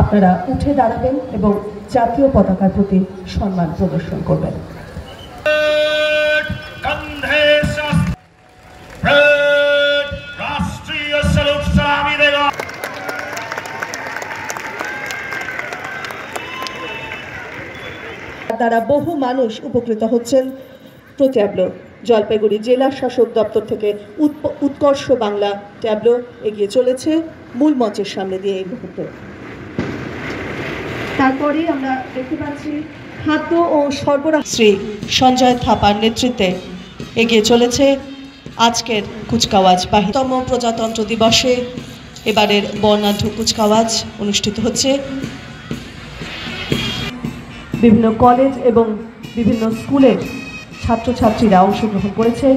আপনারা উঠে দাঁড়াবেন এবং জাতীয় পতাকার প্রতি সম্মান প্রদর্শন করবেন। দ্বারা বহু মানুষ উপকৃত হচ্ছেন। ট্যাবলো জলপাইগুড়ি জেলা শাসক দপ্তর থেকে উৎকর্ষ বাংলা ট্যাবলো এগিয়ে চলেছে মূল মঞ্চের সামনে দিয়ে এই মুহূর্তে। তারপরে আমরা দেখতে পাচ্ছি খাদ্য ও সরবরাহ শ্রী সঞ্জয় থাপার নেতৃত্বে এগিয়ে চলেছে আজকের কুচকাওয়াজ বাহিতম প্রজাতন্ত্র দিবসে এবারের বর্ণাঢ্য কুচকাওয়াজ অনুষ্ঠিত হচ্ছে। বিভিন্ন কলেজ এবং বিভিন্ন স্কুলের ছাত্রছাত্রীরা অংশগ্রহণ করেছে।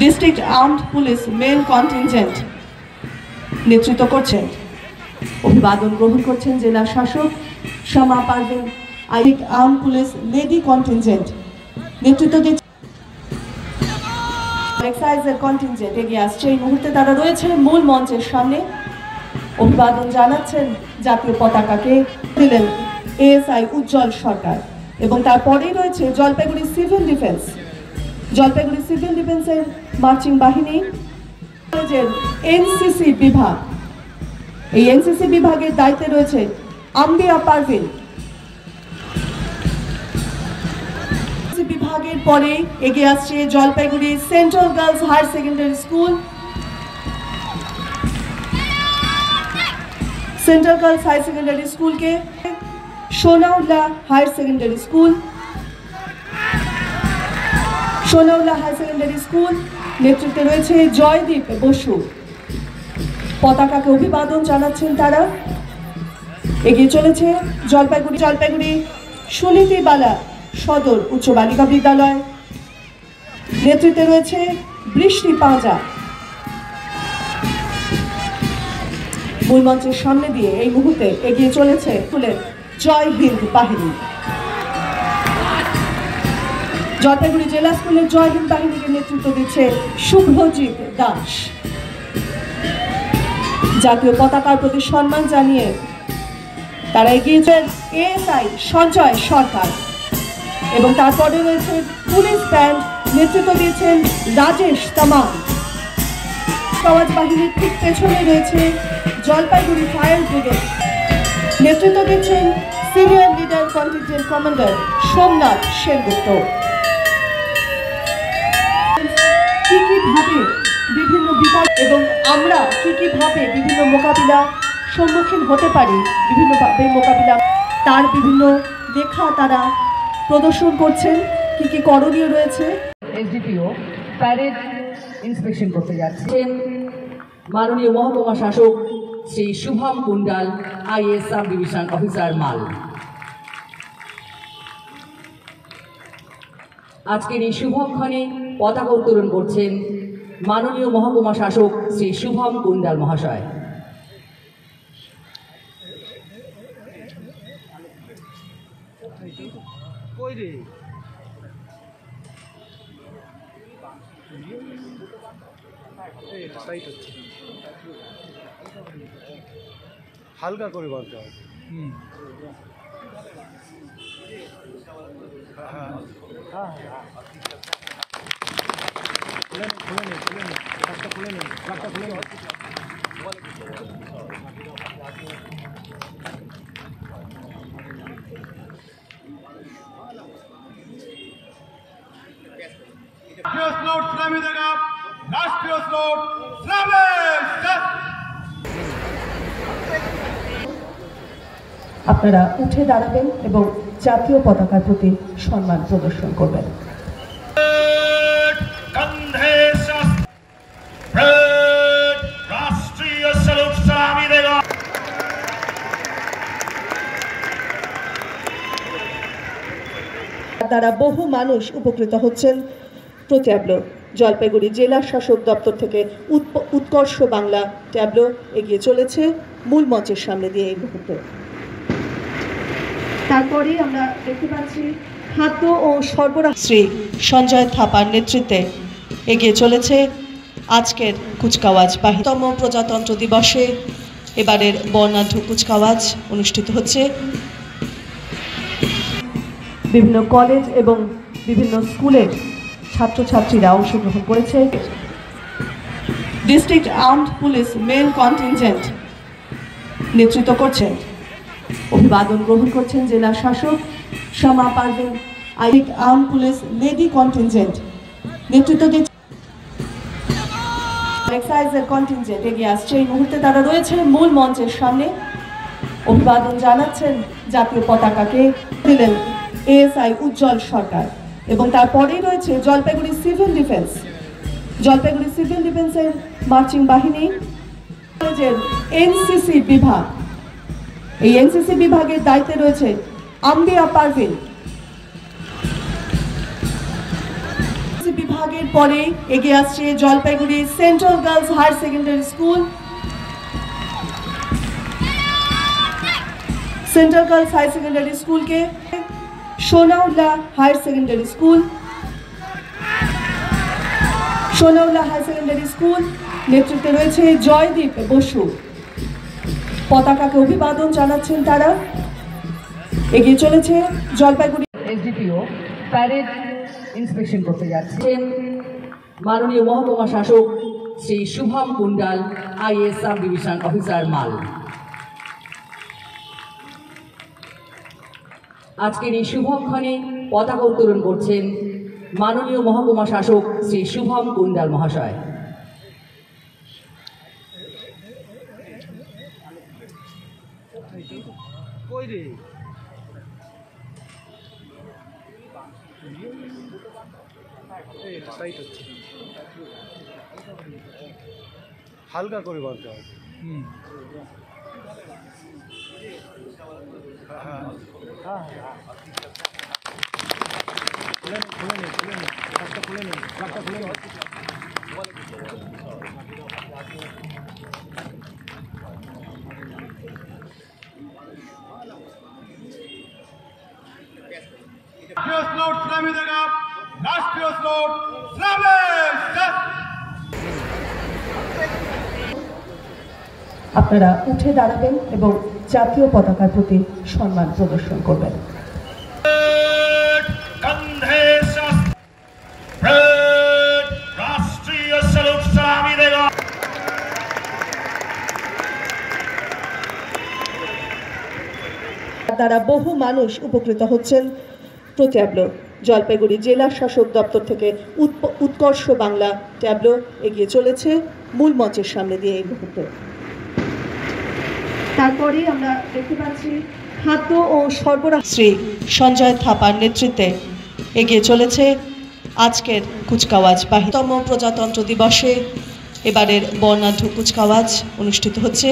District armed police male contingent নেতৃত্ব করছেন, অভিবাদন গ্রহণ করছেন জেলা শাসক Shama Parvin. Armed police lady contingent নেতৃত্ব দিচ্ছেন। এক্সাইজের কন্টিনজেন্ট এগিয়ে আসছে এই মুহূর্তে, তারা রয়েছে মূল মঞ্চের সামনে, অভিবাদন জানাচ্ছেন জাতীয় পতাকাকে দিলেন এএসআই উজ্জ্বল সরকার। এবং তারপরেই রয়েছে Jalpaiguri civil defence, Jalpaiguri civil ডিফেন্সের মার্চিং বাহিনী, কলেজের এনসিসি বিভাগ। এই এনসিসি বিভাগের দায়িত্বে রয়েছে আম্বিয়া পারভিন। বিভাগের পরে এগিয়ে আসছে Jalpaiguri Central Girls Higher Secondary School, Central Girls Higher Secondary স্কুলকে Sonaullah Higher Secondary School, Sonaullah Higher Secondary School নেতৃত্বে রয়েছে জয়দীপ বসু। পতাকাকে অভিবাদন জানাচ্ছেন তারা। এগিয়ে চলেছে জলপাইগুড়ি সুনীতিবালা সদর উচ্চ বালিকা বিদ্যালয়, নেতৃত্বে রয়েছে বৃষ্টি পাঁজা। মূল মঞ্চের সামনে দিয়ে এই মুহূর্তে এগিয়ে চলেছে স্কুলের জয় হিন্দ বাহিনী। জলপাইগুড়ি জেলা স্কুলের জয় হিন্দ বাহিনীকে নেতৃত্ব দিচ্ছে শুভজিৎ দাস। জাতীয় পতাকার প্রতি সম্মান জানিয়ে তারা এগিয়েছেন এএসআই সঞ্জয় সরকার। এবং তারপরে রয়েছে পুলিশ ব্যান্ড, নেতৃত্ব দিয়েছেন রাজেশ তামাং। কুচকাওয়াজ বাহিনীর ঠিক পেছনে রয়েছে জলপাইগুড়ি ফায়ার ব্রিগেড, নেতৃত্ব দিচ্ছেন senior leader contingent commander Somnath Sengupta. কি কি ভাবে বিভিন্ন বিপদ এবং আমরা কি কি ভাবে বিভিন্ন মোকাবিলা সম্মুখীন হতে পারি, বিভিন্ন ভাবে মোকাবিলা তার বিভিন্ন লেখা তারা প্রদর্শন করছেন। কি কি করণীয় রয়েছে। এসডিপিও প্যারেড ইন্সপেকশন করতে যাচ্ছেন মাননীয় মহকুমা শাসক Shri Shubham Kundal, IAS sub division officer Mal. আজকের এই শুভক্ষণে পতাকা উত্তোলন করছেন মাননীয় মহকুমা শাসক শ্রী শুভম কুণ্ডাল মহাশয়। হালকা করে বলতে হবে। আপনারা উঠে দাঁড়াবেন এবং জাতীয় পতাকার প্রতি সম্মান প্রদর্শন করবেন। দ্বারা বহু মানুষ উপকৃত হচ্ছেন। ট্যাবলো জলপাইগুড়ি জেলা শাসক দপ্তর থেকে উৎকর্ষ বাংলা ট্যাবলো এগিয়ে চলেছে মূল মঞ্চের সামনে দিয়ে এই মুহূর্তে। তারপরে আমরা দেখতে পাচ্ছি খাদ্য ও সরবরাহ শ্রী সঞ্জয় থাপার নেতৃত্বে এগিয়ে চলেছে আজকের কুচকাওয়াজ বাহিতম প্রজাতন্ত্র দিবসে এবারের বর্ণাঢ্য কুচকাওয়াজ অনুষ্ঠিত হচ্ছে। বিভিন্ন কলেজ এবং বিভিন্ন স্কুলের ছাত্রছাত্রীরা অংশগ্রহণ করেছে। District armed police male contingent নেতৃত্ব করছেন। অভিবাদন গ্রহণ করছেন জেলা শাসক Shama Parvin. Armed police lady contingent নেতৃত্ব দিচ্ছেন। এক্সাইজের কন্টিনজেন্ট এগিয়ে আসছে। এই মুহূর্তে তারা রয়েছে মূল মঞ্চের সামনে। অভিবাদন জানাচ্ছেন জাতীয় পতাকাকে দিলেন এএসআই উজ্জ্বল সরকার এবং তারপরেই রয়েছে Jalpaiguri civil defence. Jalpaiguri civil ডিফেন্সের মার্চিং বাহিনী, কলেজের এনসিসি বিভাগ। এই এনসিসি বিভাগের দায়িত্বে রয়েছে আম্বিয়া পারভিন। বিভাগের পরে এগিয়ে আসছে Jalpaiguri Central Girls Higher Secondary School. Central Girls Higher Secondary স্কুলকে Sonaullah Higher Secondary School. Sonaullah Higher Secondary School নেতৃত্বে রয়েছে জয়দীপ বসু। পতাকাকে অভিবাদন জানাচ্ছেন তারা। এগিয়ে চলেছে জলপাইগুড়ি। এসডিপিও প্যারেড ইন্সপেকশন করতে যাচ্ছেন মাননীয় মহকুমা শাসক Shri Shubham Kundal, IAS sub division officer Mal. আজকের এই শুভক্ষণে পতাকা উত্তোলন করছেন মাননীয় মহকুমা শাসক শ্রী শুভম কুণ্ডাল মহাশয়। হালকা করে বাঁধতে হবে। राष्ट्रीय स्लोट सलामी देगा। राष्ट्रीय स्लोट सलामी। আপনারা উঠে দাঁড়াবেন এবং জাতীয় পতাকার প্রতি সম্মান প্রদর্শন করবেন। राष्ट्रीय सलूट सलामी देगा। দ্বারা বহু মানুষ উপকৃত হচ্ছেন। প্রো-ট্যাবলো জলপাইগুড়ি জেলা শাসক দপ্তর থেকে উৎকর্ষ বাংলা ট্যাবলো এগিয়ে চলেছে মূল মঞ্চের সামনে দিয়ে এই মুহূর্তে। তারপরে আমরা দেখতে পাচ্ছি খাদ্য ও সরবরাহ শ্রী সঞ্জয় থাপার নেতৃত্বে এগিয়ে চলেছে আজকের কুচকাওয়াজ। 22তম প্রজাতন্ত্র দিবসে এবারের বর্ণাঢ্য কুচকাওয়াজ অনুষ্ঠিত হচ্ছে।